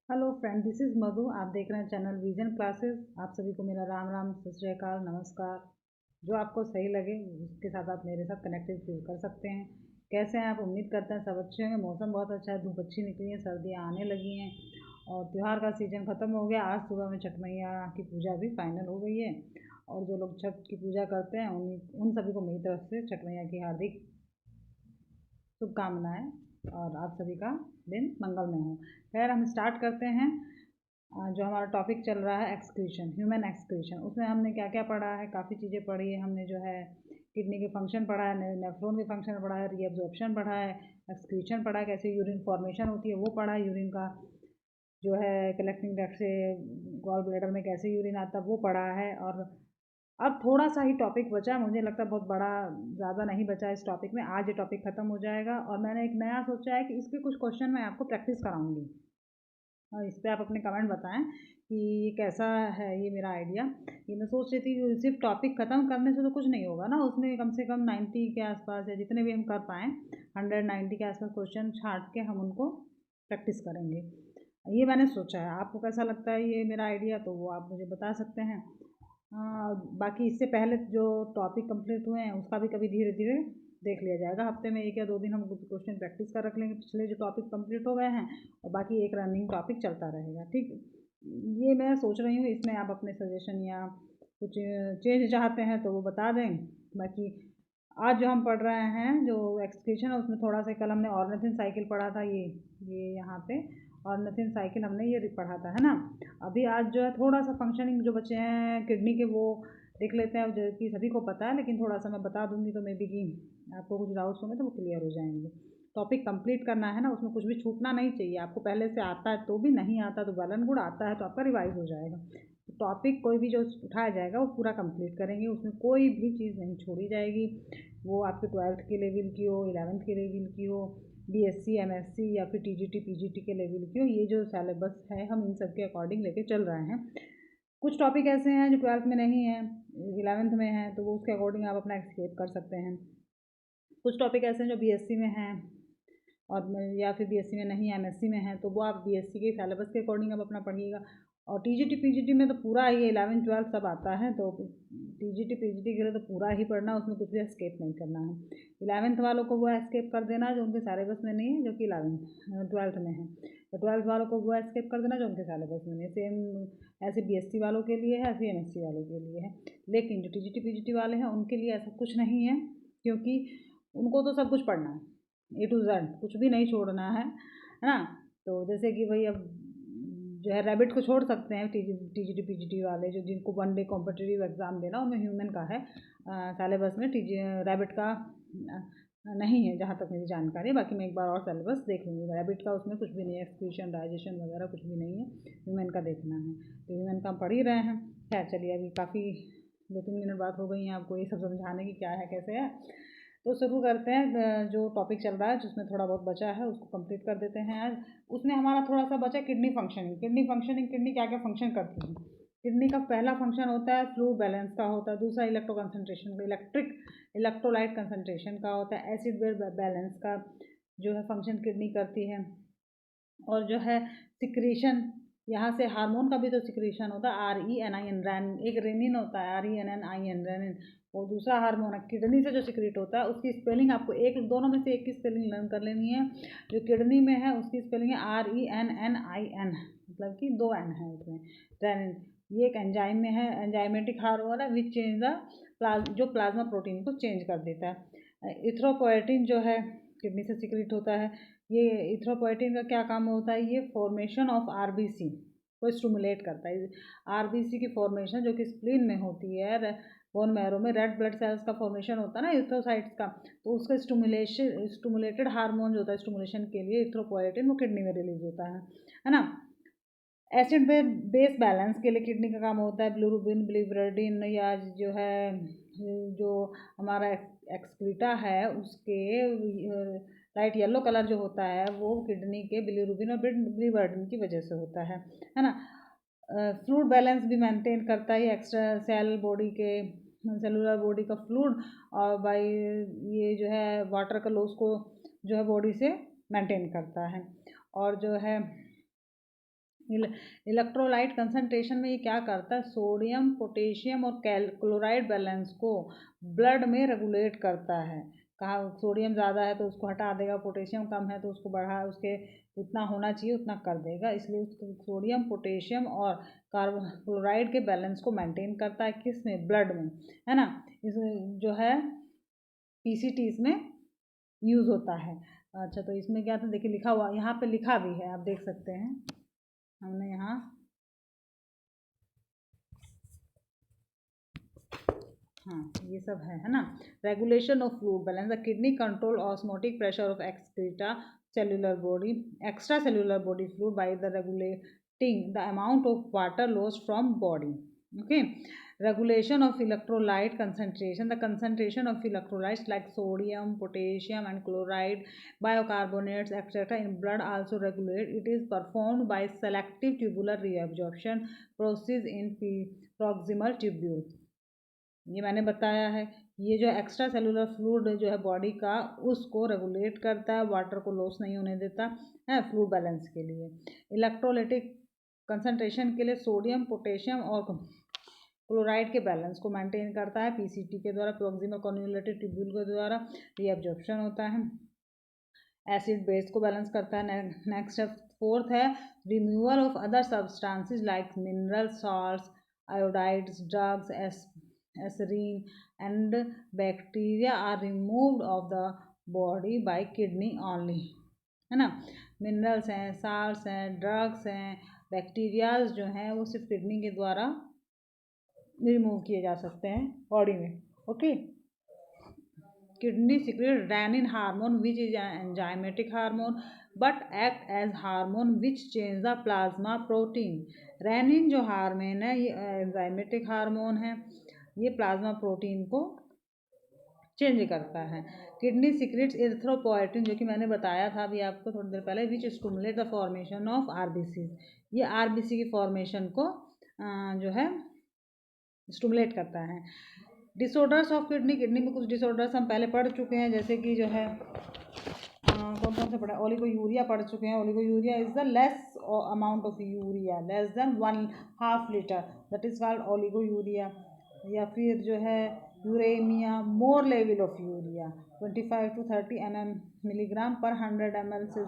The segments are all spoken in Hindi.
हेलो फ्रेंड, दिस इज़ मधु। आप देख रहे हैं चैनल विजन क्लासेस। आप सभी को मेरा राम राम, सत श्री अकाल, नमस्कार। जो आपको सही लगे उसके साथ आप मेरे साथ कनेक्टेड फील कर सकते हैं। कैसे हैं आप? उम्मीद करते हैं सब अच्छे होंगे। मौसम बहुत अच्छा है, धूप अच्छी निकली है, सर्दियाँ आने लगी हैं और त्यौहार का सीज़न ख़त्म हो गया। आज सुबह में छठ मैया की पूजा भी फाइनल हो गई है और जो लोग छठ की पूजा करते हैं उन सभी को मेरी तरफ से छठ मैया की हार्दिक शुभकामनाएं और आप सभी का दिन मंगलमय हो। खैर, हम स्टार्ट करते हैं। जो हमारा टॉपिक चल रहा है एक्सक्रीशन, ह्यूमन एक्सक्रीशन, उसमें हमने क्या क्या पढ़ा है? काफ़ी चीज़ें पढ़ी है हमने। जो है किडनी के फंक्शन पढ़ा है, नेफ्रॉन के फंक्शन पढ़ा है, रीअब्जॉर्प्शन पढ़ा है, एक्सक्रीशन पढ़ा है, कैसे यूरिन फॉर्मेशन होती है वो पढ़ा है, यूरिन का जो है कलेक्टिंग डक्ट से गॉल ब्लैडर में कैसे यूरिन आता है वो पढ़ा है। और अब थोड़ा सा ही टॉपिक बचा, मुझे लगता है बहुत बड़ा ज़्यादा नहीं बचा इस टॉपिक में। आज ये टॉपिक ख़त्म हो जाएगा और मैंने एक नया सोचा है कि इसके कुछ क्वेश्चन मैं आपको प्रैक्टिस कराऊंगी और इस पर आप अपने कमेंट बताएं कि ये कैसा है। ये मेरा आइडिया, ये मैं सोच रही थी कि सिर्फ टॉपिक ख़त्म करने से तो कुछ नहीं होगा ना, उसमें कम से कम 90 के आसपास या जितने भी हम कर पाएँ 190 के आसपास क्वेश्चन छाँट के हम उनको प्रैक्टिस करेंगे। ये मैंने सोचा है। आपको कैसा लगता है ये मेरा आइडिया? तो वो आप मुझे बता सकते हैं। बाकी इससे पहले जो टॉपिक कंप्लीट हुए हैं उसका भी कभी धीरे धीरे देख लिया जाएगा। हफ्ते में 1 या 2 दिन हम क्वेश्चन प्रैक्टिस कर रख लेंगे, पिछले जो टॉपिक कंप्लीट हो गए हैं, और बाकी एक रनिंग टॉपिक चलता रहेगा। ठीक, ये मैं सोच रही हूँ। इसमें आप अपने सजेशन या कुछ चेंज चाहते हैं तो वो बता दें। बाकी आज जो हम पढ़ रहे हैं जो एक्सक्रीशन है उसमें थोड़ा सा, कल हमने ऑर्निथिन साइकिल पढ़ा था, ये यहाँ पे ऑर्निथिन साइकिल हमने ये पढ़ा था, है ना। अभी आज जो है थोड़ा सा फंक्शनिंग जो बच्चे हैं किडनी के वो देख लेते हैं, जो कि सभी को पता है, लेकिन थोड़ा सा मैं बता दूंगी तो मे बी कि आपको कुछ डाउट्स होंगे तो वो क्लियर हो जाएंगे। टॉपिक कंप्लीट करना है ना, उसमें कुछ भी छूटना नहीं चाहिए। आपको पहले से आता है तो भी, नहीं आता तो वेल एंड गुड, आता है तो आपका रिवाइज हो जाएगा। तो टॉपिक कोई भी जो उठाया जाएगा वो पूरा कंप्लीट करेंगे, उसमें कोई भी चीज़ नहीं छोड़ी जाएगी। वो आपके 12th के लेवल की हो, 11th के लेवल की हो, बीएससी, एमएससी या फिर टीजीटी पीजीटी के लेवल की हो, ये जो सिलेबस है हम इन सब के अकॉर्डिंग लेके चल रहे हैं। कुछ टॉपिक ऐसे हैं जो 12th में नहीं है, 11th में है, तो वो उसके अकॉर्डिंग आप अपना एक्सकेप कर सकते हैं। कुछ टॉपिक ऐसे हैं जो बीएससी में हैं और या फिर बीएससी में नहीं, एमएससी में है, तो वो आप बीएससी के सिलेबस के अकॉर्डिंग आप अपना पढ़िएगा। और टीजीटी पीजीटी में तो पूरा ही 11 12 सब आता है, तो टीजीटी पीजीटी के लिए तो पूरा ही पढ़ना, उसमें कुछ भी एस्केप नहीं करना है। 11th वालों को वो एस्केप कर देना जो उनके सिलेबस में नहीं है, जो कि 12th में है। तो 12th वालों को वो एस्केप कर देना जो उनके सिलेबस में नहीं है। सेम ऐसे बीएससी वालों के लिए है, ऐसे एमएससी वालों के लिए है। लेकिन जो टीजीटी पीजीटी वाले हैं उनके लिए ऐसा कुछ नहीं है, क्योंकि उनको तो सब कुछ पढ़ना है, A to Z, कुछ भी नहीं छोड़ना है ना। तो जैसे कि भाई अब जो है रैबिट को छोड़ सकते हैं टीजीटी पीजीटी वाले, जो जिनको 1 डे कॉम्पिटिटिव एग्ज़ाम देना, उनमें ह्यूमन का है सिलेबस में, रैबिट का नहीं है जहाँ तक मेरी जानकारी है। बाकी मैं एक बार और सिलेबस देख लूँगी। रैबिट का उसमें कुछ भी नहीं है, एक्सक्रीशन डाइजेशन वगैरह कुछ भी नहीं है, ह्यूमन का देखना है। तो ह्यूमन का हम पढ़ ही रहे हैं। खैर चलिए, अभी काफ़ी 2-3 मिनट बात हो गई हैं आपको ये सब समझाने की क्या है कैसे है। तो शुरू करते हैं। जो टॉपिक चल रहा है जिसमें थोड़ा बहुत बचा है उसको कंप्लीट कर देते हैं आज। उसमें हमारा थोड़ा सा बचा किडनी फंक्शनिंग। किडनी क्या क्या फंक्शन करती है। किडनी का पहला फंक्शन होता है फ्लूइड बैलेंस का होता है, दूसरा इलेक्ट्रोलाइट कंसंट्रेशन का होता है, एसिड बैलेंस का जो है फंक्शन किडनी करती है। और जो है सिक्रीशन, यहाँ से हार्मोन का भी तो सिक्रीशन होता है, RENIN, रैन, एक रेनिन होता है, RENNIN रेनिन। और दूसरा हार्मोन है किडनी से जो सिक्रीट होता है, उसकी स्पेलिंग आपको एक दोनों में से एक की स्पेलिंग लर्न कर लेनी है। जो किडनी में है उसकी स्पेलिंग है RENNIN, मतलब कि 2 N है उसमें, रेनिन। ये एक एंजाइम में है, एंजाइमेटिक हार्मोन है विच चेंज द जो प्लाज्मा प्रोटीन को चेंज कर देता है। इथ्रोपोएटिन जो है किडनी से सिक्रीट होता है। ये इथ्रोपोएटिन का क्या काम होता है? ये फॉर्मेशन ऑफ आरबीसी को स्टिमुलेट करता है। आरबीसी की फॉर्मेशन जो कि स्प्लीन में होती है, बोन मैरो में रेड ब्लड सेल्स का फॉर्मेशन होता है ना इथ्रोसाइट्स का, तो उसका स्टिमुलेटेड हार्मोन जो होता है स्टिमुलेशन के लिए, इथ्रोपोएटिन, वो किडनी में रिलीज होता है ना। एसिड बेस बैलेंस के लिए किडनी का काम होता है बिलिरुबिन, बिलिवर्डिन, या जो है जो हमारा एक्सक्रीटा है उसके लाइट येलो कलर जो होता है वो किडनी के बिलिरुबिन और बिलिवर्डिन की वजह से होता है ना। फ्लूइड बैलेंस भी मेंटेन करता है एक्स्ट्रा सेलुलर बॉडी का फ्लूइड, और बाई ये जो है वाटर का लॉस को जो है बॉडी से मेंटेन करता है। और जो है इलेक्ट्रोलाइट कंसंट्रेशन में ये क्या करता है, सोडियम पोटेशियम और क्लोराइड बैलेंस को ब्लड में रेगुलेट करता है। कहा सोडियम ज़्यादा है तो उसको हटा देगा, पोटेशियम कम है तो उसको बढ़ा, उसके जितना होना चाहिए उतना कर देगा। इसलिए उसको सोडियम पोटेशियम और कार्बन क्लोराइड के बैलेंस को मेंटेन करता है, किस में, ब्लड में, है ना। इस जो है पीसीटीज में यूज़ होता है। अच्छा, तो इसमें क्या था, देखिए लिखा हुआ, यहाँ पे लिखा भी है, आप देख सकते हैं, हमने यहाँ, हाँ ये सब है ना। Regulation of fluid balance, the kidney control osmotic pressure of excreta cellular body extracellular body fluid by the regulating the amount of water lost from body. Okay, regulation of electrolyte concentration, the concentration of electrolytes like sodium, potassium and chloride, bicarbonates etc in blood also regulate. It is performed by selective tubular reabsorption process in proximal tubule. ये मैंने बताया है, ये जो एक्स्ट्रा सेलुलर फ्लूइड जो है बॉडी का, उसको रेगुलेट करता है, वाटर को लॉस नहीं होने देता है, फ्लूइड बैलेंस के लिए। इलेक्ट्रोलाइटिक कंसंट्रेशन के लिए सोडियम, पोटेशियम और क्लोराइड के बैलेंस को मेंटेन करता है पीसीटी के द्वारा, प्रॉक्सिमल कन्वोल्यूटेड ट्यूब्यूल के द्वारा रीअब्जॉर्प्शन होता है। एसिड बेस को बैलेंस करता है। नेक्स्ट है फोर्थ है removal of other substances like mineral salts, iodides, drugs, eserine and bacteria are removed of the body by kidney only, है ना। मिनरल्स हैं, साल्ट्स हैं, ड्रग्स हैं, बैक्टीरियाज जो हैं वो सिर्फ किडनी के द्वारा रिमूव किए जा सकते हैं बॉडी में। Okay, kidney secrete renin hormone which is enzymatic hormone but act as hormone which change the plasma protein. Renin जो हार्मोन है ये एंजाइमेटिक हार्मोन है, ये प्लाज्मा प्रोटीन को चेंज करता है। किडनी सीक्रेट्स एरिथ्रोपोएटिन, जो कि मैंने बताया था अभी आपको थोड़ी देर पहले, which stimulate the formation of RBC. ये आरबीसी की फॉर्मेशन को जो है स्टिमुलेट करता है। डिसऑर्डर्स ऑफ किडनी, किडनी में कुछ डिसऑर्डर्स हम पहले पढ़ चुके हैं, जैसे कि जो है कौन कौन से पढ़ा, ओलिगोयूरिया पढ़ चुके हैं। Oliguria is the less amount of urea, less than 1/2 litre, that is called oliguria. या फिर जो है uraemia, more level of urea 25 to 30 milligram per 100 ml से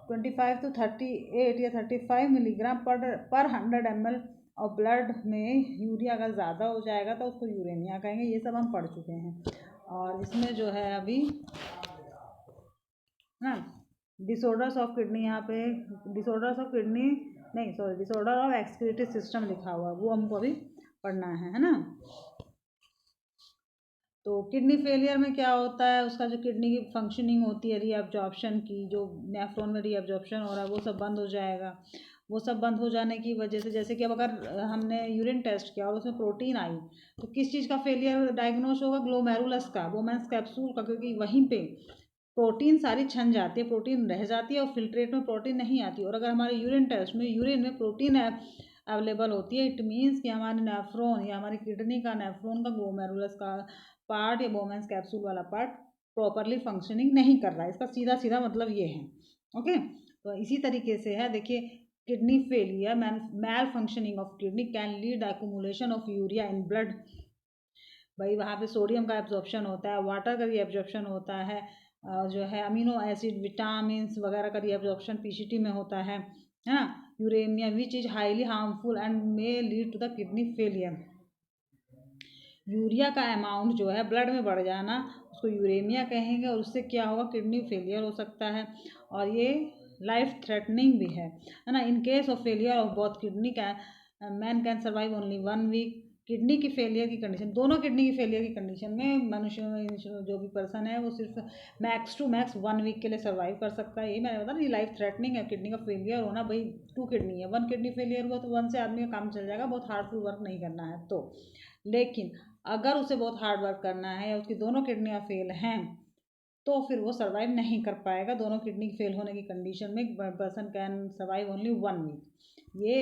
25 to 38 या 35 मिलीग्राम पर 100 ml और ब्लड में यूरिया अगर ज़्यादा हो जाएगा तो उसको यूरेमिया कहेंगे। ये सब हम पढ़ चुके हैं। और इसमें जो है अभी ना डिसऑर्डर्स ऑफ किडनी, यहाँ पे डिसऑर्डर्स ऑफ किडनी नहीं, sorry, disorder of excretory system लिखा हुआ है, वो हमको अभी पढ़ना है ना। तो किडनी फेलियर में क्या होता है, उसका जो किडनी की फंक्शनिंग होती है रीअब्जॉर्प्शन की, जो नेफ्रॉन में रीअब्जॉर्प्शन हो रहा है वो सब बंद हो जाएगा। वो सब बंद हो जाने की वजह से, जैसे कि अब अगर हमने यूरिन टेस्ट किया और उसमें प्रोटीन आई, तो किस चीज़ का फेलियर डायग्नोस होगा, ग्लोमेरुलस का, बोमेंस कैप्सूल का, क्योंकि वहीं पे प्रोटीन सारी छन जाती है, प्रोटीन रह जाती है और फिल्ट्रेट में प्रोटीन नहीं आती। और अगर हमारे यूरिन टेस्ट में यूरिन में प्रोटीन अवेलेबल होती है, इट मीन्स कि हमारे नेफ्रॉन या हमारी किडनी का नेफ्रॉन का ग्लोमेरुलस का पार्ट या बोमेंस कैप्सूल वाला पार्ट प्रॉपरली फंक्शनिंग नहीं कर रहा है। इसका सीधा सीधा मतलब ये है। ओके, तो इसी तरीके से है, देखिए kidney failure, malfunctioning of kidney can lead accumulation of urea in blood. भाई वहाँ पे सोडियम का एब्जॉर्प्शन होता है, वाटर का भी एब्जॉर्प्शन होता है, जो है अमीनो एसिड, विटामिन वगैरह का रीअब्जॉर्प्शन पीसीटी में होता है ना। Uraemia which is highly harmful and may lead to the kidney failure. Urea का अमाउंट जो है ब्लड में बढ़ जाना, उसको यूरेमिया कहेंगे, और उससे क्या होगा, किडनी फेलियर हो सकता है, और ये लाइफ थ्रेटनिंग भी है ना। In case of failure of both kidney man can survive only 1 week. Kidney की फेलियर की कंडीशन, दोनों किडनी की फेलियर की कंडीशन में मनुष्य जो भी पर्सन है वो सिर्फ मैक्स टू मैक्स 1 वीक के लिए सर्वाइव कर सकता है। यही मैंने बताया ये लाइफ थ्रेटनिंग है किडनी का फेलियर होना। भाई 2 किडनी है, 1 किडनी फेलियर हुआ तो 1 से आदमी का काम चल जाएगा, बहुत हार्डफुल वर्क नहीं करना है तो। लेकिन अगर उसे बहुत हार्ड वर्क करना है या उसकी दोनों किडनियाँ फेल हैं तो फिर वो सर्वाइव नहीं कर पाएगा। दोनों किडनी फेल होने की कंडीशन में person can survive only 1 week. ये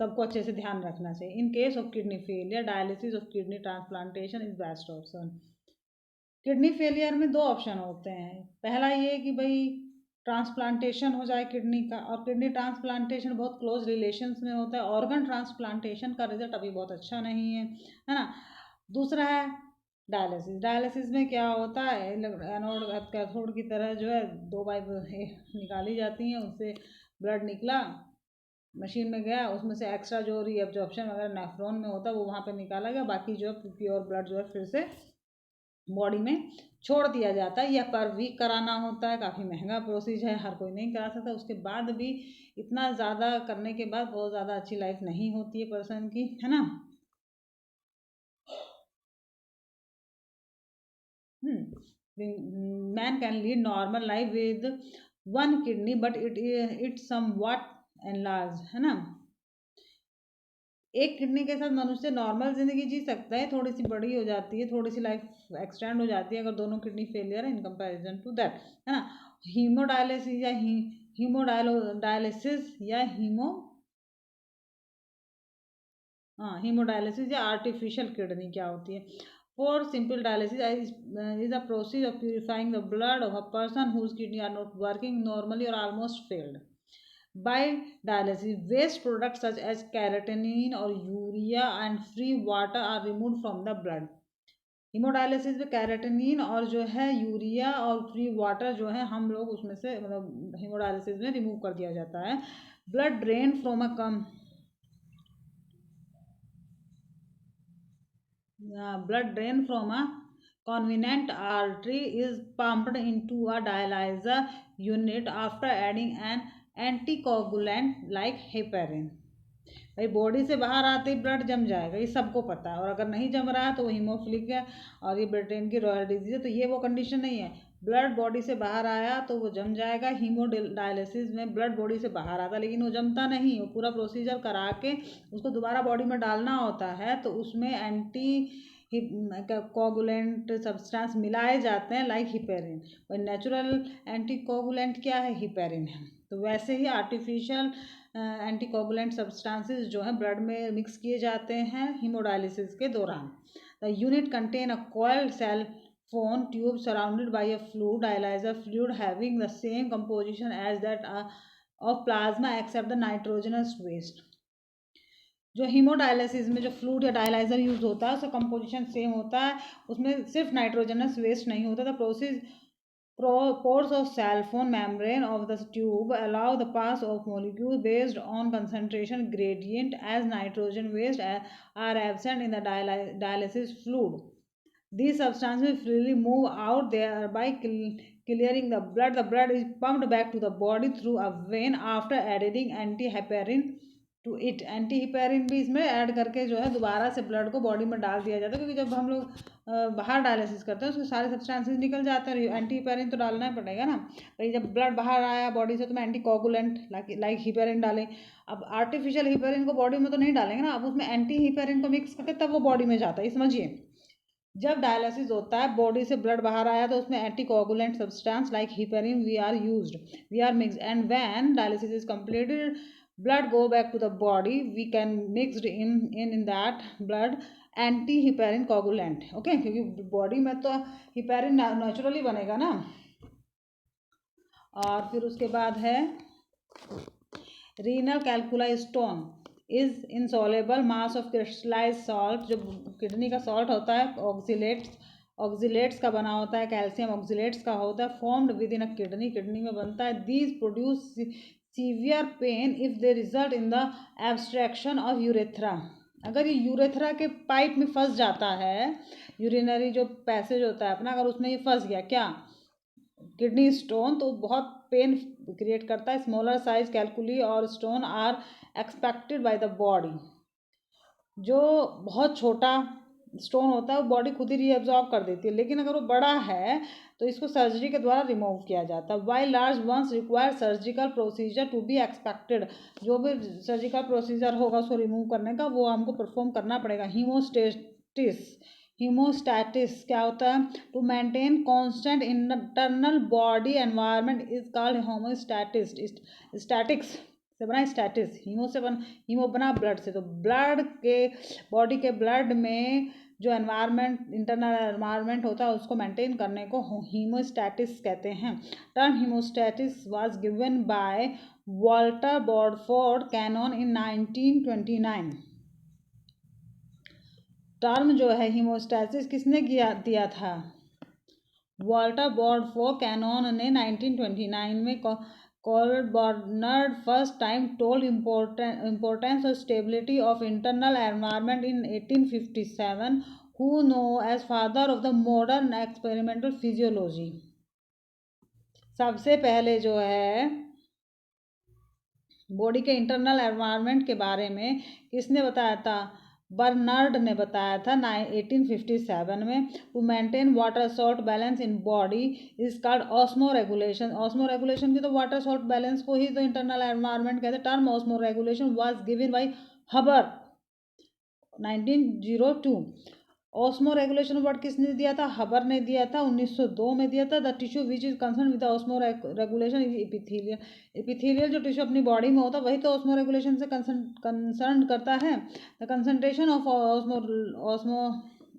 सबको अच्छे से ध्यान रखना चाहिए। In case of kidney failure dialysis of kidney transplantation is best option. Kidney failure में 2 ऑप्शन होते हैं। पहला ये कि भाई ट्रांसप्लांटेशन हो जाए किडनी का, और किडनी ट्रांसप्लांटेशन बहुत क्लोज रिलेशंस में होता है। ऑर्गन ट्रांसप्लांटेशन का रिजल्ट अभी बहुत अच्छा नहीं है ना। दूसरा है डायलिसिस। डायलिसिस में क्या होता है, एनोड कैथोड की तरह जो है दो पाइप निकाली जाती हैं, उससे ब्लड निकला, मशीन में गया, उसमें से एक्स्ट्रा जो रीअब्जॉर्प्शन अगर नेफ्रॉन में होता है वो वहाँ पे निकाला गया, बाकी जो है प्योर ब्लड जो है फिर से बॉडी में छोड़ दिया जाता है। यह पर वीक कराना होता है, काफ़ी महंगा प्रोसीजर है, हर कोई नहीं करा सकता। उसके बाद भी इतना ज़्यादा करने के बाद बहुत ज़्यादा अच्छी लाइफ नहीं होती है पर्सन की, है ना। Man can lead normal life with one kidney but it somewhat enlarge, है ना। एक किडनी के साथ मनुष्य नॉर्मल जिंदगी जी सकता है, थोड़ी सी बड़ी हो जाती है, थोड़ी सी लाइफ एक्सटेंड हो जाती है अगर दोनों किडनी फेलियर है इन कंपैरिजन टू दैट, है ना। हीमोडायलिसिस या हीमोडायलिसिस या हीमोडायलिसिस या आर्टिफिशियल किडनी क्या होती है। For simple dialysis is a process of purifying the blood of a person whose kidney are not working normally और almost failed. By dialysis, waste products such as creatinine or urea and free water are removed from the blood. Haemodialysis में कैरेटिनिन और जो है यूरिया और फ्री वाटर जो है हम लोग उसमें से मतलब हीमोडायलिसिस में रिमूव कर दिया जाता है। Blood drain from a blood drain from a convenient artery is pumped into a dialyzer unit after adding an anticoagulant like heparin. भाई बॉडी से बाहर आते ही ब्लड जम जाएगा, ये सबको पता है, और अगर नहीं जम रहा है तो वो हीमोफिलिक है और ये ब्लड ड्रेन की रॉयल डिजीज है, तो ये वो कंडीशन नहीं है। ब्लड बॉडी से बाहर आया तो वो जम जाएगा। हीमोडायलिसिस में ब्लड बॉडी से बाहर आता लेकिन वो जमता नहीं, वो पूरा प्रोसीजर करा के उसको दोबारा बॉडी में डालना होता है, तो उसमें कोगुलेंट सब्सटेंस मिलाए जाते हैं लाइक हिपेरिन। और नेचुरल एंटीकोगुलेंट क्या है, हिपेरिन है। तो वैसे ही आर्टिफिशियल एंटीकोगुलेंट सब्सटेंसेस जो है ब्लड में मिक्स किए जाते हैं हीमोडायलिसिस के दौरान। The unit contain a coiled cellophane tube surrounded by a fluid dialyser fluid having the same composition as that of plasma except the nitrogenous waste. जो हीमोडायलिसिस में जो फ्लूइड या डायलाइजर यूज होता है उसका कंपोजिशन सेम होता है, उसमें सिर्फ नाइट्रोजनस वेस्ट नहीं होता। The process pores of cell phone membrane of the tube allow the pass of molecules based on concentration gradient as nitrogen waste are absent in the dialysis fluid. These substances freely move out thereby clearing the blood. The blood is pumped back to the body through a vein after adding antiheparin to it. Antiheparin भी इसमें ऐड करके जो है दोबारा से ब्लड को बॉडी में डाल दिया जाता है, क्योंकि जब हम लोग बाहर डायलिसिस करते हैं उसके सारे सब्सटेंसेस निकल जाते हैं, एंटी हिपेरिन तो डालना ही पड़ेगा ना। भाई जब ब्लड बाहर आया बॉडी से तो मैं एंटी कोगुलेंट लाइक हिपेरिन डालें। अब आर्टिफिशियल हिपेरिन को बॉडी में तो नहीं डालेंगे ना, अब उसमें एंटी हिपेरिन को मिक्स करके तब वो बॉडी में जाता है, समझिए। जब डायलिसिस होता है बॉडी से ब्लड बाहर आया तो उसमें anticoagulant substance like heparin we are mix and when dialysis is completed blood go back to the body we can mixed in that blood anti heparin coagulant, okay, क्योंकि बॉडी में तो हिपेरिन नेचुरली बनेगा ना। और फिर उसके बाद है renal calculi stone is insoluble mass of crystallise salt. जो किडनी का सॉल्ट होता है ऑक्जिलेट्स का बना होता है, कैल्शियम ऑक्जिलेट्स का होता है, formed with in a kidney में बनता है। These produce severe pain if they result in the abstraction of urethra. अगर ये यूरेथ्रा के पाइप में फंस जाता है, यूरिनरी जो पैसेज होता है अपना, अगर उसमें ये फंस गया क्या किडनी स्टोन, तो बहुत पेन क्रिएट करता है। स्मॉलर साइज कैलकुली और stone are expected by the body. जो बहुत छोटा स्टोन होता है वो बॉडी खुद ही रीअब्जॉर्ब कर देती है, लेकिन अगर वो बड़ा है तो इसको सर्जरी के द्वारा रिमूव किया जाता है। Why large ones require surgical procedure to be expected. जो भी सर्जिकल प्रोसीजर होगा उसको रिमूव करने का वो हमको परफॉर्म करना पड़ेगा। हीमोस्टैटिस क्या होता है, to maintain constant internal body environment is called homeostasis. Statics से बना स्टैटिस, हीमो से बना, हीमो बना ब्लड से, तो ब्लड के बॉडी के ब्लड में जो एनवायरनमेंट इंटरनल एनवायरनमेंट होता है उसको मेंटेन करने को हीमोस्टैटिस कहते हैं। Term homeostasis was given by Walter Bradford Cannon in 1929। Term जो है हीमोस्टैटिस किसने दिया था? वॉल्टर बॉडफोर्ड कैनन ने 1929 में Carl Barnard first time told importance of stability of internal environment in 1857, who known as father of the modern experimental physiology। सबसे पहले जो है बॉडी के इंटरनल एनवायरनमेंट के बारे में किसने बताया था? बर्नार्ड ने बताया था 1857 में। To maintain water salt balance in body is called osmoregulation. Osmoregulation की तो वाटर सॉल्ट बैलेंस को ही तो इंटरनल एनवायरनमेंट कहते हैं। Term osmo regulation was given bye हबर 1902। ऑस्मो रेगुलेशन वर्ड किसने दिया था? हबर ने दिया था, 1902 में दिया था। The tissue which is concern with osmo regulation is epithelial. Epithelial जो टिश्यू अपनी बॉडी में होता है वही तो ऑस्मो रेगुलेशन से कंसर्न करता है। The concentration of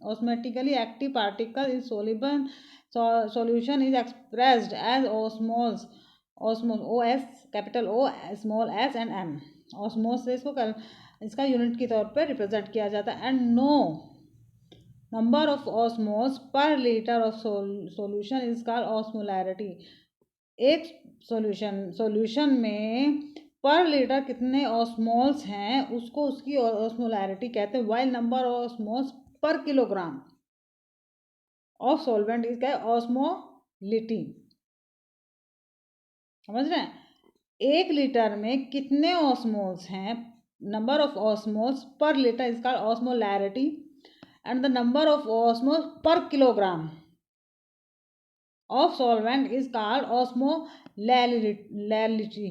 osmotically active particle in soluble solution is expressed as osmoles. Osmoles OS capital O small s and m। Osmoles से इसको इसका यूनिट के तौर पर रिप्रेजेंट किया जाता है। एंड नो नंबर ऑफ ऑस्मोस पर litre of solution is called osmolarity. एक सॉल्यूशन में पर लीटर कितने ऑस्मोल्स हैं उसको उसकी ऑस्मोलैरिटी कहते हैं। वाइल नंबर ऑफ ऑस्मोस पर किलोग्राम ऑफ सॉल्वेंट इज क्या? ऑस्मोलिटी। समझ रहे हैं? 1 लीटर में कितने ऑस्मोल्स हैं? नंबर ऑफ ऑस्मोल्स पर litre is called osmolarity and the number of osmoles per kilogram of solvent is called osmolality।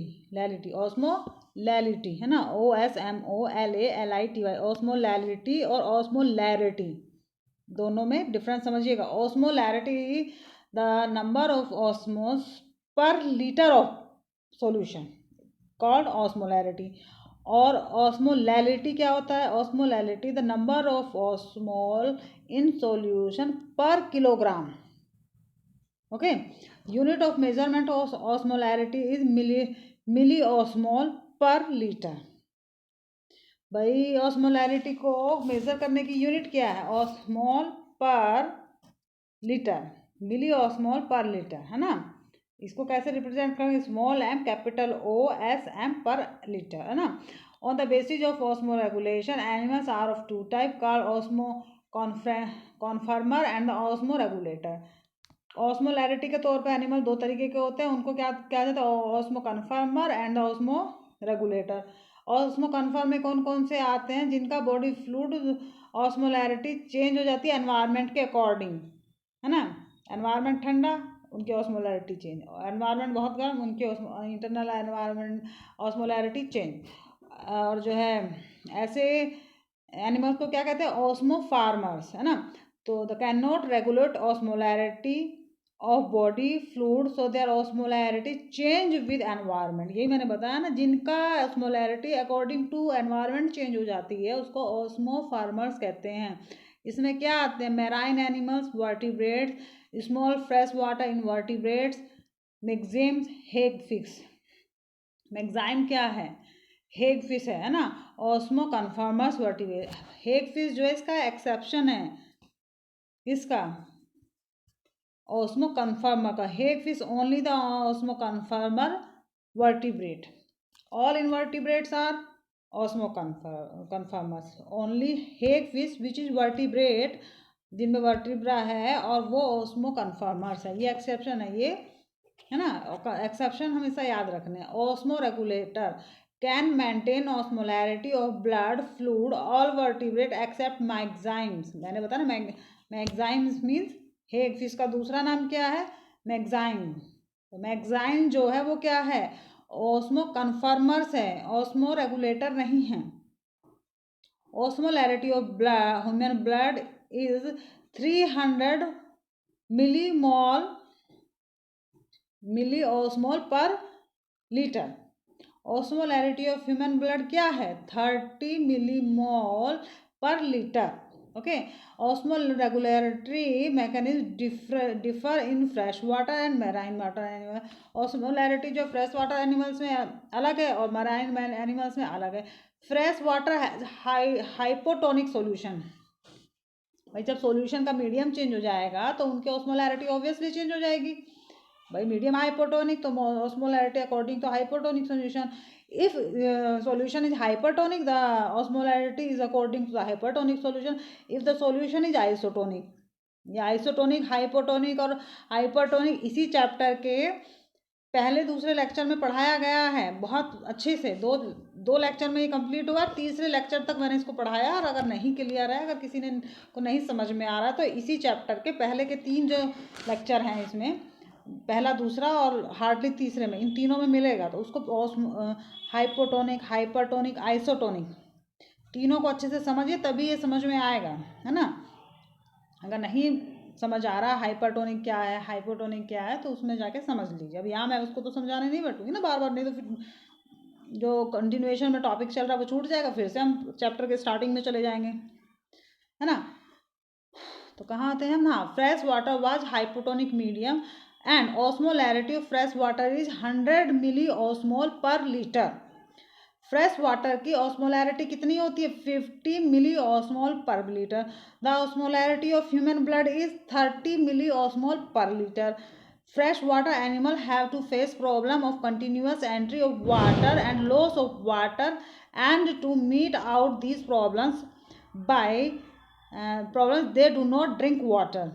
osmolality है ना, OSMOLALITY। osmolality और osmolarity दोनों में डिफरेंस समझिएगा। osmolarity the number of osmoles per liter of solution called osmolarity। और ऑस्मोलैलिटी क्या होता है? Osmolality the number of osmole in solution per kilogram. Okay, unit of measurement of osmolarity is milli osmole per litre. भाई ऑस्मोलैरिटी को मेजर करने की यूनिट क्या है? Osmole per litre, milli osmole per litre है ना। इसको कैसे रिप्रेजेंट करेंगे? Small m capital OSM per litre है ना। On the basis of osmoregulation animals are of 2 type called osmo कॉन्फर्मर and osmoregulator. Osmolarity के तौर पे एनिमल 2 तरीके के होते हैं, उनको क्या क्या जाता है? Osmo कन्फर्मर and osmo regulator. Osmo confirm में कौन कौन से आते हैं? जिनका बॉडी फ्लूइड ऑस्मोलैरिटी चेंज हो जाती है एनवायरनमेंट के अकॉर्डिंग, है ना। एनवायरनमेंट ठंडा, उनकी ऑस्मोलैरिटी चेंज। एनवायरनमेंट बहुत गर्म, उनकी इंटरनल एनवायरनमेंट ऑस्मोलैरिटी चेंज। और जो है ऐसे एनिमल्स को क्या कहते हैं? ऑस्मो फार्मर्स है ना। तो the can not regulate osmolarity of body fluid so their osmolarity change with environment. यही मैंने बताया ना, जिनका osmolarity according to environment change हो जाती है उसको ऑस्मो फार्मर्स कहते हैं। इसमें क्या आते हैं? Marine animals, vertebrates, small fresh water invertebrates, myxines, hagfish. Myxine क्या है? हेगफिश है ना। Osmo conformers vertebrate. हेगफिश जो है इसका एक्सेप्शन है, इसका ऑस्मो कन्फर्मर का। Hagfish only the osmoconformer vertebrate. All invertebrates are osmoconformers. Only hagfish which is vertebrate, जिनमें वर्टिब्रा है और वो ऑस्मो कन्फर्मर्स है। ये एक्सेप्शन है, ये है ना। एक्सेप्शन हमेशा याद रखने हैं। Osmoregulator can maintain osmolarity of blood fluid all vertebrate except myxines. मैंने बताया ना, मैक्साइम्स मीन्स हेगफिश का दूसरा नाम क्या है? मैक्साइम। तो मैक्साइम जो है वो क्या है? ऑस्मो कन्फर्मर्स है, ऑस्मो रेगुलेटर नहीं है। Osmolarity of human blood is 300 milliosmol per liter। Osmolarity of human blood क्या है? 30 मिलीमोल पर litre. Okay. Osmole regulatory mechanism differ in fresh water and marine water animal. Osmolarity जो फ्रेश वाटर एनिमल्स में अलग है और मैराइन एनिमल्स में अलग है। फ्रेश वाटर हाइपोटोनिक सॉल्यूशन, भाई जब सॉल्यूशन का मीडियम चेंज हो जाएगा तो उनकी ऑस्मोलैरिटी ऑब्वियसली चेंज हो जाएगी। भाई मीडियम हाइपोटोनिक तो osmolarity according to hypotonic solution. If solution is hypertonic, the osmolarity is according to the hypertonic solution. If the solution is isotonic, या आइसोटोनिक, हाइपोटोनिक और हाइपरटोनिक इसी चैप्टर के पहले दूसरे लेक्चर में पढ़ाया गया है बहुत अच्छे से। दो लेक्चर में ये कंप्लीट हुआ, तीसरे लेक्चर तक मैंने इसको पढ़ाया। और अगर नहीं क्लियर है, अगर किसी ने को नहीं समझ में आ रहा तो इसी चैप्टर के पहले के 3 जो लेक्चर हैं इसमें, पहला, दूसरा और हार्डली तीसरे में, इन तीनों में मिलेगा। तो उसको हाइपोटोनिक, हाइपरटोनिक, आइसोटोनिक तीनों को अच्छे से समझिए, तभी ये समझ में आएगा, है ना। अगर नहीं समझ आ रहा हाइपरटोनिक क्या है, हाइपोटोनिक क्या है, तो उसमें जाके समझ लीजिए। अब यहाँ मैं उसको तो समझाने नहीं बैठूंगी ना बार बार, नहीं तो फिर जो कंटिन्यूएशन में टॉपिक चल रहा है वो छूट जाएगा, फिर से हम चैप्टर के स्टार्टिंग में चले जाएंगे, है ना। तो कहाँ आते हैं हम, हाँ, fresh water was hypotonic medium and osmolarity of fresh water is 100 milli osmole per litre. Fresh water की ऑस्मोलैरिटी कितनी होती है, 50 मिली osmole per litre. The osmolarity of human blood is 30 milli osmole per litre. Fresh water animal have to face problem of continuous entry of water and loss of water and to meet out these problems by they do not drink water,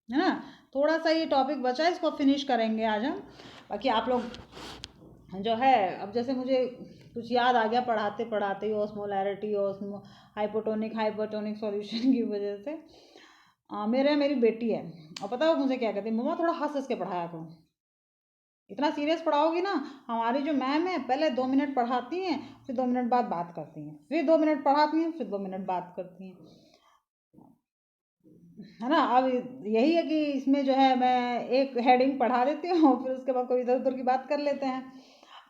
है ना। थोड़ा सा ये टॉपिक बचा है, इसको फिनिश करेंगे आज हम। बाकी आप लोग जो है, अब जैसे मुझे कुछ याद आ गया पढ़ाते पढ़ाते ही, ऑस्मोलैरिटी, हाइपोटोनिक, हाइपरटोनिक सॉल्यूशन की वजह से। मेरी बेटी है, और पता है मुझे क्या कहती है, मम्मा थोड़ा हंस हंस के पढ़ाया करो, इतना सीरियस पढ़ाओगी ना। हमारी जो मैम है पहले 2 मिनट पढ़ाती हैं, फिर 2 मिनट बाद बात करती हैं, फिर 2 मिनट पढ़ाती हैं, फिर 2 मिनट बात करती हैं, है ना। अब यही है कि इसमें जो है मैं एक हेडिंग पढ़ा देती हूँ, फिर उसके बाद कोई इधर उधर की बात कर लेते हैं।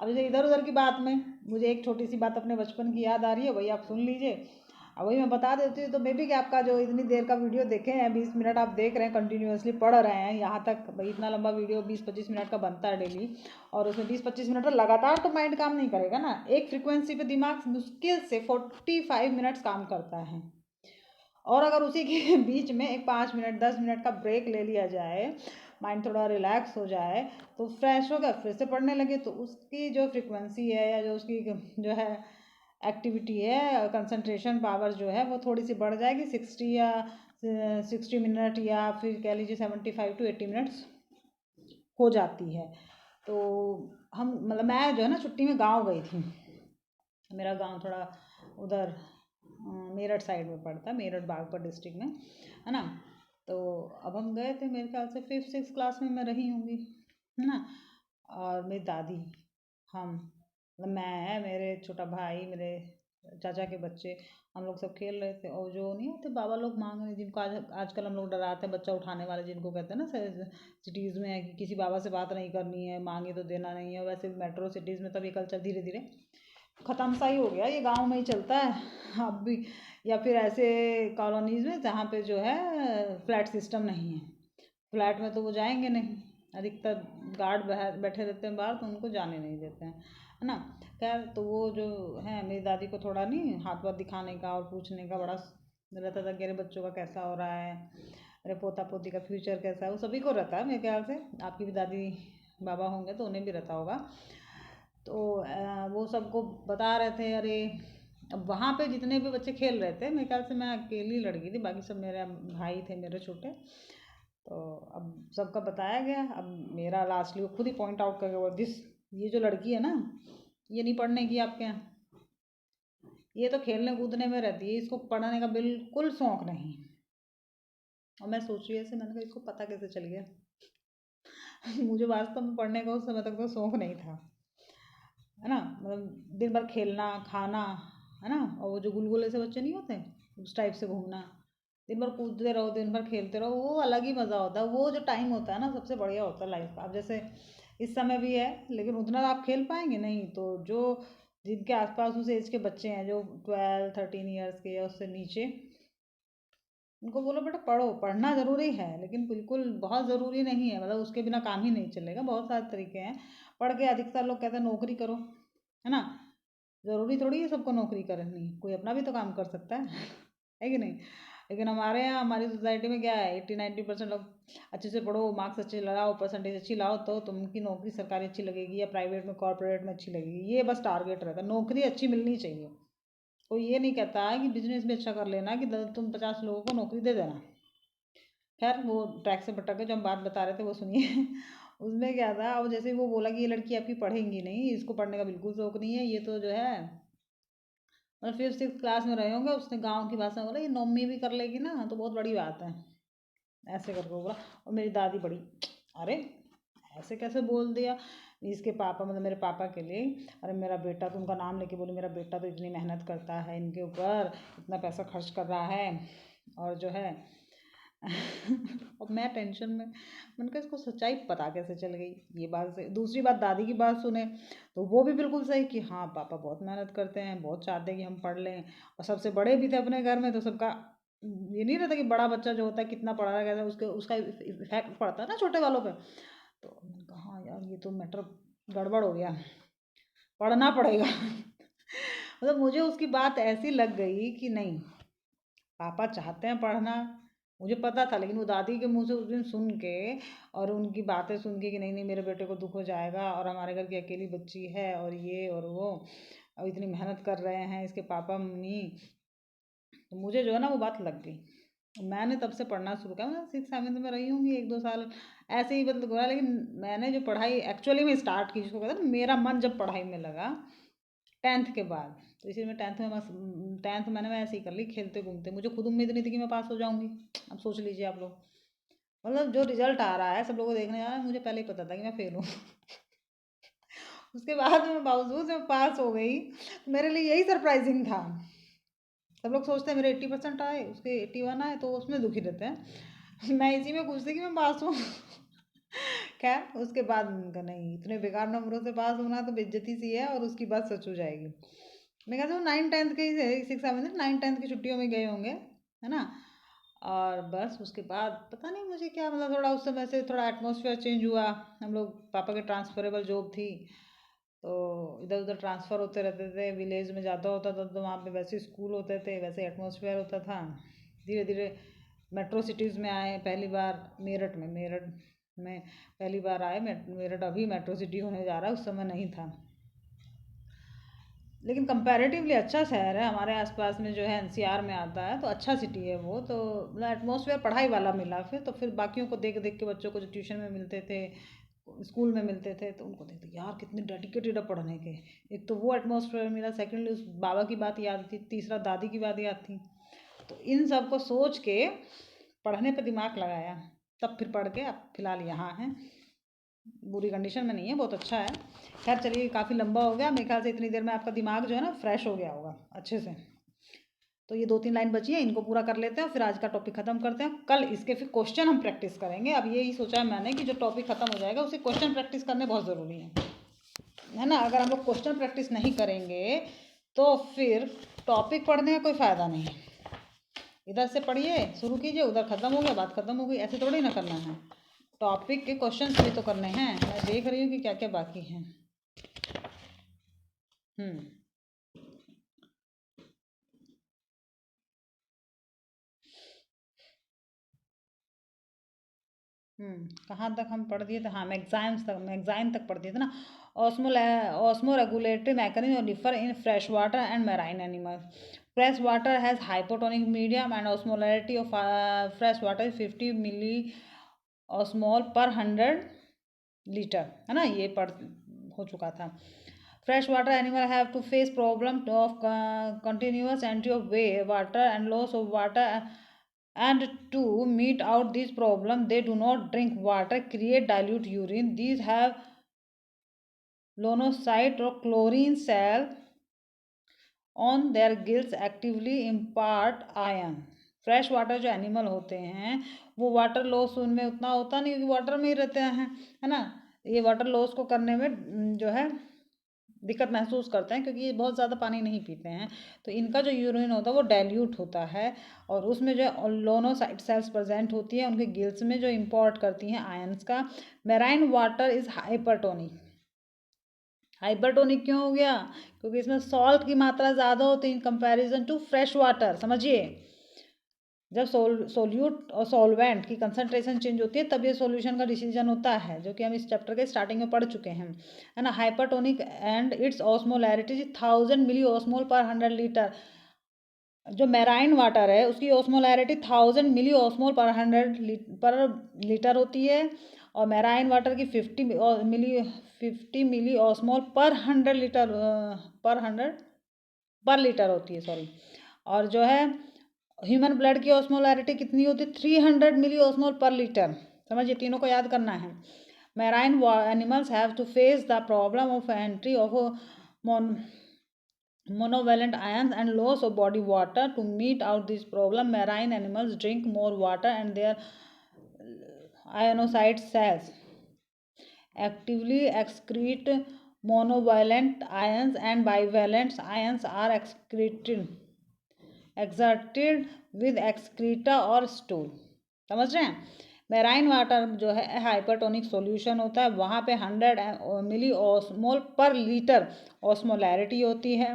अब जैसे इधर उधर की बात में मुझे एक छोटी सी बात अपने बचपन की याद आ रही है, वही आप सुन लीजिए। अब वही मैं बता देती हूँ, तो मे बी कि आपका जो इतनी देर का वीडियो देखे हैं, 20 मिनट आप देख रहे हैं, कंटिन्यूसली पढ़ रहे हैं यहाँ तक। भाई इतना लंबा वीडियो 20-25 मिनट का बनता है डेली, और उसमें 20-25 मिनट पर लगातार तो माइंड काम नहीं करेगा ना। एक फ्रिक्वेंसी पे दिमाग मुश्किल से 45 मिनट्स काम करता है, और अगर उसी के बीच में एक 5 मिनट 10 मिनट का ब्रेक ले लिया जाए, माइंड थोड़ा रिलैक्स हो जाए, तो फ्रेश हो गया, फिर से पढ़ने लगे, तो उसकी जो फ्रिक्वेंसी है या जो उसकी जो है एक्टिविटी है, कंसंट्रेशन पावर जो है वो थोड़ी सी बढ़ जाएगी। 60 मिनट या फिर कह लीजिए 75 to 80 मिनट्स हो जाती है। तो हम मतलब मैं जो है ना छुट्टी में गाँव गई थी। मेरा गाँव थोड़ा उधर मेरठ साइड में पड़ता है, मेरठ बागपत डिस्ट्रिक्ट में, है ना। तो अब हम गए थे, मेरे ख्याल से 5th-6th क्लास में मैं रही होंगी, है ना। और मेरी दादी, हम मतलब मैं, मेरे छोटा भाई, मेरे चाचा के बच्चे, हम लोग सब खेल रहे थे। और जो नहीं होते बाबा लोग मांग रहे, जिनको आजकल हम लोग डराते हैं, बच्चा उठाने वाले जिनको कहते हैं ना, सिटीज़ में है कि किसी बाबा से बात नहीं करनी है, मांगे तो देना नहीं है। वैसे मेट्रो सिटीज़ में तब ये कल्चर धीरे धीरे ख़त्म सा ही हो गया, ये गांव में ही चलता है अब भी, या फिर ऐसे कॉलोनीज़ में जहाँ पे जो है फ्लैट सिस्टम नहीं है। फ्लैट में तो वो जाएंगे नहीं, अधिकतर गार्ड बैठे रहते हैं बाहर, तो उनको जाने नहीं देते हैं, है ना। खैर, तो वो जो है मेरी दादी को थोड़ा नहीं हाथ वाथ दिखाने का और पूछने का बड़ा रहता था कि अरे बच्चों का कैसा हो रहा है, अरे पोता पोती का फ्यूचर कैसा है, वो सभी को रहता है मेरे ख्याल से। आपकी भी दादी बाबा होंगे तो उन्हें भी रहता होगा। तो वो सबको बता रहे थे। अरे अब वहाँ पे जितने भी बच्चे खेल रहे थे, मेरे ख्याल से मैं अकेली लड़की थी, बाकी सब मेरे भाई थे मेरे छोटे। तो अब सबका बताया गया, अब मेरा लास्टली वो खुद ही पॉइंट आउट करके बोला, ये जो लड़की है ना, ये नहीं पढ़ने की आपके यहाँ, ये तो खेलने कूदने में रहती है, इसको पढ़ने का बिल्कुल शौक नहीं। और मैं सोच रही ऐसे, मैंने कहा इसको पता कैसे चल गया मुझे वास्तव में पढ़ने का उस समय तक तो शौक नहीं था, है ना। मतलब दिन भर खेलना खाना, है ना। और वो जो गुलगुले से बच्चे नहीं होते, उस टाइप से घूमना, दिन भर कूदते रहो, दिन भर खेलते रहो, वो अलग ही मज़ा होता है। वो जो टाइम होता है ना, सबसे बढ़िया होता है लाइफ का। अब जैसे इस समय भी है, लेकिन उतना आप खेल पाएंगे नहीं। तो जो जिनके आसपास उस एज के बच्चे हैं, जो 12-13 ईयर्स के या उससे नीचे, उनको बोलो बेटा पढ़ो, पढ़ना ज़रूरी है लेकिन बिल्कुल बहुत ज़रूरी नहीं है, मतलब उसके बिना काम ही नहीं चलेगा। बहुत सारे तरीके हैं पढ़ के। अधिकतर लोग कहते हैं नौकरी करो, है ना। ज़रूरी थोड़ी है सबको नौकरी करनी, कोई अपना भी तो काम कर सकता है कि नहीं। लेकिन हमारे यहाँ हमारी सोसाइटी में क्या है, 80-90% लोग अच्छे से पढ़ो, मार्क्स अच्छे लगाओ, परसेंटेज अच्छी लाओ तो तुमकी नौकरी सरकारी अच्छी लगेगी या प्राइवेट में कॉर्पोरेट में अच्छी लगेगी। ये बस टारगेट रहता है, नौकरी अच्छी मिलनी चाहिए। कोई ये नहीं कहता है कि बिजनेस भी अच्छा कर लेना, कि तुम 50 लोगों को नौकरी दे देना। खैर वो ट्रैक से भटक के जो हम बात बता रहे थे वो सुनिए। उसमें क्या था, अब जैसे वो बोला कि ये लड़की आपकी पढ़ेंगी नहीं, इसको पढ़ने का बिल्कुल शौक नहीं है, ये तो जो है मतलब 5th-6th क्लास में रहे होंगे। उसने गाँव की भाषा में बोला ये नौवीं भी कर लेगी ना तो बहुत बड़ी बात है, ऐसे करके बोला। और मेरी दादी बड़ी, अरे ऐसे कैसे बोल दिया इसके पापा, मतलब मेरे पापा के लिए। अरे मेरा बेटा तो, उनका नाम लेके बोली मेरा बेटा तो इतनी मेहनत करता है इनके ऊपर, इतना पैसा खर्च कर रहा है और जो है। और मैं टेंशन में, मैंने कहा इसको सच्चाई पता कैसे चल गई। ये बात से दूसरी बात, दादी की बात सुने तो वो भी बिल्कुल सही कि हाँ पापा बहुत मेहनत करते हैं, बहुत चाहते हैं कि हम पढ़ लें। और सबसे बड़े भी थे अपने घर में, तो सबका ये नहीं रहता कि बड़ा बच्चा जो होता है कितना पढ़ा रहा है, उसके उसका इफेक्ट पड़ता है ना छोटे वालों पे। तो मैंने कहा हाँ यार ये तो मैटर गड़बड़ हो गया, पढ़ना पड़ेगा। मतलब मुझे उसकी बात ऐसी लग गई कि नहीं, पापा चाहते हैं पढ़ना, मुझे पता था। लेकिन वो दादी के मुंह से उस दिन सुन के और उनकी बातें सुन के कि नहीं नहीं मेरे बेटे को दुख हो जाएगा और हमारे घर की अकेली बच्ची है और ये और वो और इतनी मेहनत कर रहे हैं इसके पापा मम्मी, तो मुझे जो है ना वो बात लग गई। मैंने तब से पढ़ना शुरू किया। मैं 6th-7th में रही होंगी 1-2 साल ऐसे ही मतलब हुआ। लेकिन मैंने जो पढ़ाई एक्चुअली में स्टार्ट की, जिसको कहते हैं ना, मेरा मन जब पढ़ाई में लगा 10th के बाद। तो इसी में 10th में बस 10th मैंने मैं ऐसे ही कर ली खेलते घूमते। मुझे खुद उम्मीद नहीं थी कि मैं पास हो जाऊंगी। अब सोच लीजिए आप लोग, मतलब जो रिजल्ट आ रहा है सब लोगों को देखने जा रहा है, मुझे पहले ही पता था कि मैं फेल हूँ। उसके बाद में बावजूद मैं पास हो गई, मेरे लिए यही सरप्राइजिंग था। सब लोग सोचते हैं मेरे 80% आए, उसके 81 आए, तो उसमें दुखी रहते हैं। मैं इसी में खुश थी कि मैं पास हूँ। खैर उसके बाद उनका नहीं, इतने बेकार नंबरों से पास होना तो बेइज्जती सी है, और उसकी बात सच हो जाएगी। मैं कहती हूँ 9th-10th के ही 6th-7th 9th-10th की छुट्टियों में गए होंगे, है ना। और बस उसके बाद पता नहीं मुझे क्या, मतलब थोड़ा उस समय से थोड़ा एटमॉस्फेयर चेंज हुआ। हम लोग, पापा के ट्रांसफरेबल जॉब थी तो इधर उधर ट्रांसफ़र होते रहते थे। विलेज में ज़्यादा होता था तो वहाँ पे वैसे स्कूल होते थे, वैसे एटमॉस्फेयर होता था। धीरे धीरे मेट्रो सिटीज़ में आए, पहली बार मेरठ में पहली बार आए। मेरठ अभी मेट्रो सिटी होने जा रहा है, उस समय नहीं था। लेकिन कंपैरेटिवली अच्छा शहर है, हमारे आसपास में जो है एनसीआर में आता है, तो अच्छा सिटी है वो। तो मतलब एटमॉस्फेयर पढ़ाई वाला मिला। फिर तो फिर बाकियों को देख देख के, बच्चों को जो ट्यूशन में मिलते थे, स्कूल में मिलते थे, तो उनको देखते यार कितने डेडिकेटेड है पढ़ने के। एक तो वो एटमॉस्फेयर मिला, सेकेंडली उस बाबा की बात याद थी, तीसरा दादी की बात याद थी। तो इन सब को सोच के पढ़ने पे दिमाग लगाया, तब फिर पढ़ के अब फिलहाल यहाँ हैं। बुरी कंडीशन में नहीं है, बहुत अच्छा है। खैर चलिए, काफ़ी लंबा हो गया मेरे ख्याल से। इतनी देर में आपका दिमाग जो है ना फ्रेश हो गया होगा अच्छे से। तो ये 2-3 लाइन बची है, इनको पूरा कर लेते हैं, फिर आज का टॉपिक ख़त्म करते हैं। कल इसके फिर क्वेश्चन हम प्रैक्टिस करेंगे। अब यही सोचा है मैंने कि जो टॉपिक ख़त्म हो जाएगा उसे क्वेश्चन प्रैक्टिस करने बहुत ज़रूरी है ना। अगर हम लोग क्वेश्चन प्रैक्टिस नहीं करेंगे तो फिर टॉपिक पढ़ने का कोई फ़ायदा नहीं है। इधर से पढ़िए, शुरू कीजिए, उधर ख़त्म हो गया, बात ख़त्म हो गई, ऐसे थोड़ी ना करना है। टॉपिक के क्वेश्चन भी तो करने हैं। मैं देख रही हूँ कि क्या क्या बाकी हैं। हम्म कहाँ तक हम पढ़ दिए थे? हाँ, मैगज़ाइन तक पढ़ दिए थे ना। Osmoregulatory mechanism differ in fresh water and marine animals. Fresh water has hypotonic medium and osmolarity of fresh water 50 milli osmole per 100 litre, है ना। ये पढ़ हो चुका था। Fresh water animal have to face problem of continuous entry of way water and loss of water, and to meet out this problem they do not drink water, create dilute urine. These have lonocyte or chlorine cell on their gills actively impart iron. Fresh water जो एनिमल होते हैं वो वाटर लॉस उनमें उतना होता नहीं, क्योंकि वाटर में ही रहते हैं, है ना। ये वाटर लॉस को करने में जो है दिक्कत महसूस करते हैं, क्योंकि ये बहुत ज़्यादा पानी नहीं पीते हैं। तो इनका जो यूरिन होता है वो डाइल्यूट होता है, और उसमें जो लोनोसाइट सेल्स प्रेजेंट होती है उनके गिल्स में, जो इम्पोर्ट करती हैं आयंस का। Marine water is hypertonic. Hypertonic क्यों हो गया? क्योंकि इसमें सॉल्ट की मात्रा ज़्यादा होती है in comparison to fresh water. समझिए, जब सोल्यूट और सॉल्वेंट की कंसंट्रेशन चेंज होती है तब ये सॉल्यूशन का डिसीजन होता है, जो कि हम इस चैप्टर के स्टार्टिंग में पढ़ चुके हैं, है ना। Hypertonic and its osmolarity 1000 milli osmole per 100 litre. जो मैराइन वाटर है उसकी ऑस्मोलैरिटी 1000 मिली ऑस्मोल पर 100 लीटर होती है, और मैराइन वाटर की 50 मिली ऑस्मोल पर 100 लीटर पर लीटर होती है, सॉरी। और जो है ह्यूमन ब्लड की ऑस्मोलैरिटी कितनी होती है? 300 मिली ऑस्मोल पर लीटर। समझिए, तीनों को याद करना है। Marine animals have to face the problem of entry of monovalent ions and loss of body water. To meet out this problem, marine animals drink more water, and their ionocyte cells actively excrete monovalent ions, and bivalent ions are exerted with excreta और stool। समझ रहे हैं? मैराइन वाटर जो है हाइपरटोनिक सॉल्यूशन होता है, वहाँ पे 100 milli osmole per litre osmolarity होती है।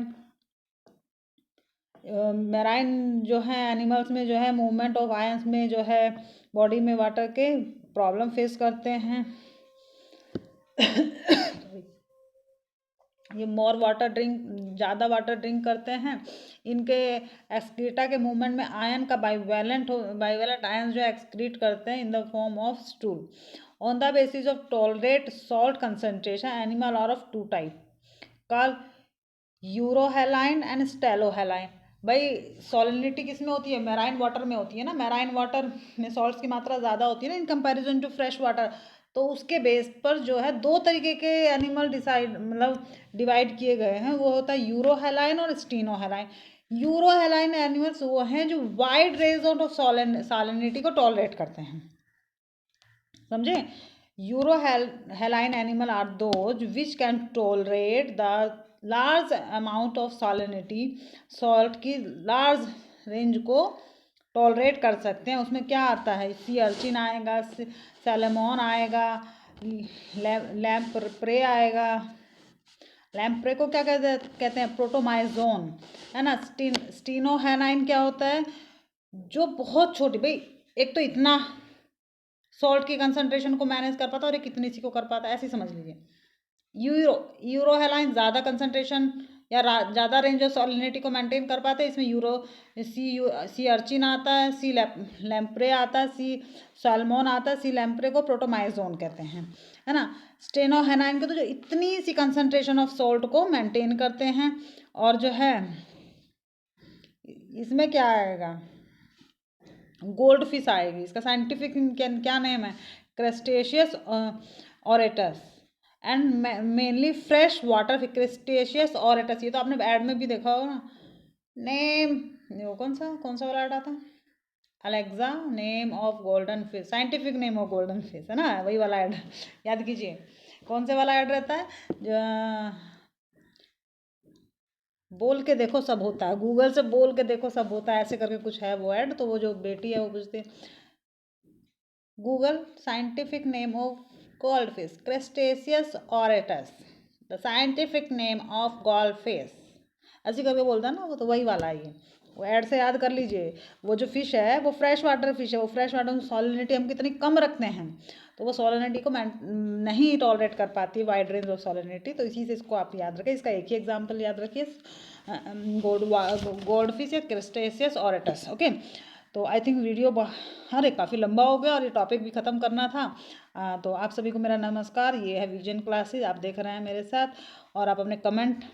मैराइन जो है एनिमल्स में जो है मूवमेंट ऑफ आयंस में जो है बॉडी में वाटर के प्रॉब्लम फेस करते हैं। ये मोर वाटर ड्रिंक, ज़्यादा वाटर करते हैं। इनके एक्सक्रीटा के मूवमेंट में आयन का बाइवेलेंट आयन जो एक्सक्रीट करते हैं in the form of stool. On the basis of tolerate salt concentration, animal are of two type, call euryhaline and stenohaline. भाई सॉलिनिटी किस में होती है? मैराइन वाटर में होती है ना। मैराइन वाटर में सॉल्ट्स की मात्रा ज़्यादा होती है ना in comparison to fresh water. तो उसके बेस पर जो है दो तरीके के एनिमल डिवाइड किए गए हैं। वो होता है यूरोहेलाइन और स्टीनोहेलाइन। यूरोहेलाइन एनिमल्स वो हैं जो वाइड रेंज ऑफ सॉलिनिटी को टॉलरेट करते हैं। समझे? Euryhaline animal are those which can tolerate the large amount of salinity. Salt की लार्ज रेंज को टॉलरेट कर सकते हैं। उसमें क्या आता है? सी अर्चिन आएगा, सैलमोन आएगा, लैम्प्रे आएगा। लैम्प्रे को क्या कहते हैं? प्रोटोमाइजोन, है ना। स्टीनोहेलाइन क्या होता है? जो बहुत छोटी, भाई एक तो इतना सॉल्ट की कंसंट्रेशन को मैनेज कर पाता है और एक कितनी सी को कर पाता है, ऐसे समझ लीजिए। यूरोहेलाइन ज़्यादा कंसंट्रेशन या ज़्यादा रेंज ऑफ सॉलिनिटी को मेंटेन कर पाते हैं। इसमें सी अर्चिन आता है, सी लैम्प्रे आता है, सी सैल्मोन आता है। सी लैम्प्रे को प्रोटोमाइजोन कहते हैं, है ना। स्टेनोहेलाइन के तो जो इतनी सी कंसंट्रेशन ऑफ सॉल्ट को मेंटेन करते हैं। और जो है इसमें क्या आएगा? गोल्ड फिश आएगी। इसका साइंटिफिक क्या नेम है? क्रस्टेशियस ऑरेटस, एंड मेनली फ्रेश वाटर क्रस्टेशियस ऑरेटस। ये तो आपने ऐड में भी देखा होगा ना। नेम, वो कौन सा वाला ऐड आता है? Alexa name of golden fish, scientific name of golden fish, है ना, वही वाला ऐड याद कीजिए। कौन से वाला ऐड रहता है? जो बोल के देखो सब होता है, गूगल से बोल के देखो सब होता है, ऐसे करके कुछ है वो ऐड। तो वो जो बेटी है वो पूछती है, Google scientific name of goldfish Carassius auratus, the scientific name of goldfish, ऐसे करके बोलता है ना वो। तो वही वाला है ये, वो ऐड से याद कर लीजिए। वो जो फिश है वो फ्रेश वाटर फिश है। वो फ्रेश वाटर में सॉलिनिटी हम कितनी कम रखते हैं, तो वो सॉलिनिटी को नहीं टॉलरेट कर पाती, वाइड रेंज ऑफ सॉलिनिटी। तो इसी से इसको आप याद रखें। इसका एक ही एग्जाम्पल याद रखिए, गोल्ड फिश या क्रस्टेशियस ऑरेटस। ओके, तो आई थिंक वीडियो अरे काफ़ी लंबा हो गया और ये टॉपिक भी ख़त्म करना था। तो आप सभी को मेरा नमस्कार। ये है विजन क्लासेस, आप देख रहे हैं मेरे साथ। और आप अपने कमेंट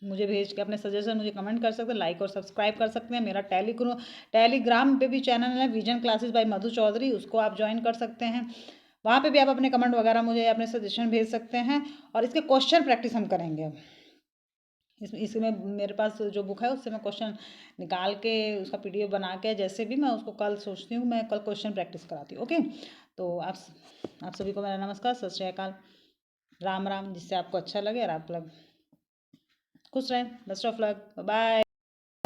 मुझे भेज के, अपने सजेशन मुझे कमेंट कर सकते हैं, लाइक और सब्सक्राइब कर सकते हैं। मेरा टेलीग्राम पे भी चैनल है vision classes bye Madhu Chaudhary, उसको आप ज्वाइन कर सकते हैं। वहाँ पे भी आप अपने कमेंट वगैरह मुझे अपने सजेशन भेज सकते हैं। और इसके क्वेश्चन प्रैक्टिस हम करेंगे अब। इसमें मेरे पास जो बुक है उससे मैं क्वेश्चन निकाल के उसका पीडीएफ बना के, जैसे भी मैं उसको कल सोचती हूँ मैं कल क्वेश्चन प्रैक्टिस कराती हूँ। ओके, तो आप सभी को मेरा नमस्कार, सत श्री अकाल, राम राम, जिससे आपको अच्छा लगे और आप लग खुश रहें, बेस्ट ऑफ लक, बाय।